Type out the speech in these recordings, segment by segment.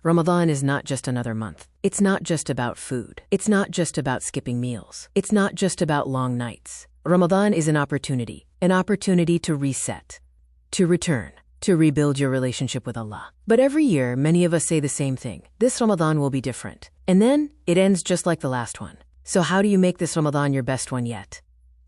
Ramadan is not just another month. It's not just about food. It's not just about skipping meals. It's not just about long nights. Ramadan is an opportunity to reset, to return, to rebuild your relationship with Allah. But every year, many of us say the same thing. This Ramadan will be different. And then, it ends just like the last one. So how do you make this Ramadan your best one yet?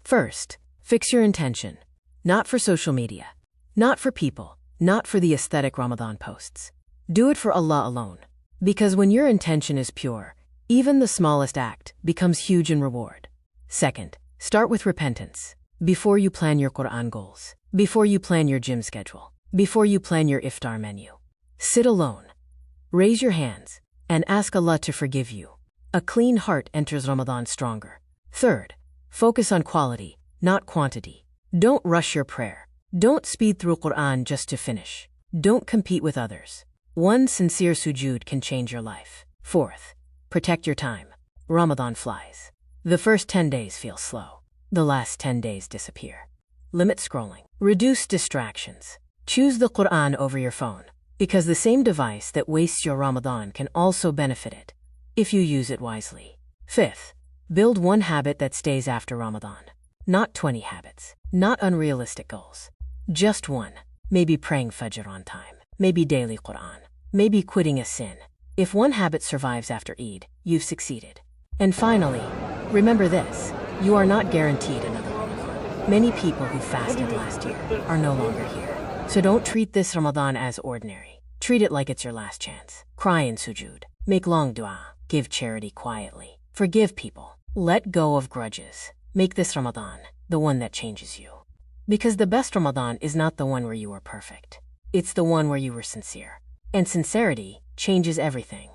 First, fix your intention. Not for social media. Not for people. Not for the aesthetic Ramadan posts. Do it for Allah alone. Because when your intention is pure, even the smallest act becomes huge in reward. Second, start with repentance. Before you plan your Quran goals. Before you plan your gym schedule. Before you plan your iftar menu. Sit alone. Raise your hands and ask Allah to forgive you. A clean heart enters Ramadan stronger. Third, focus on quality, not quantity. Don't rush your prayer. Don't speed through Quran just to finish. Don't compete with others. One sincere sujood can change your life. Fourth, protect your time. Ramadan flies. The first 10 days feel slow. The last 10 days disappear. Limit scrolling. Reduce distractions. Choose the Quran over your phone, because the same device that wastes your Ramadan can also benefit it, if you use it wisely. Fifth, build one habit that stays after Ramadan. Not 20 habits. Not unrealistic goals. Just one. Maybe praying Fajr on time. Maybe daily Quran. Maybe quitting a sin. If one habit survives after Eid, you've succeeded. And finally, remember this. You are not guaranteed another Ramadan. Many people who fasted last year are no longer here. So don't treat this Ramadan as ordinary. Treat it like it's your last chance. Cry in sujood. Make long dua. Give charity quietly. Forgive people. Let go of grudges. Make this Ramadan the one that changes you. Because the best Ramadan is not the one where you were perfect. It's the one where you were sincere. And sincerity changes everything.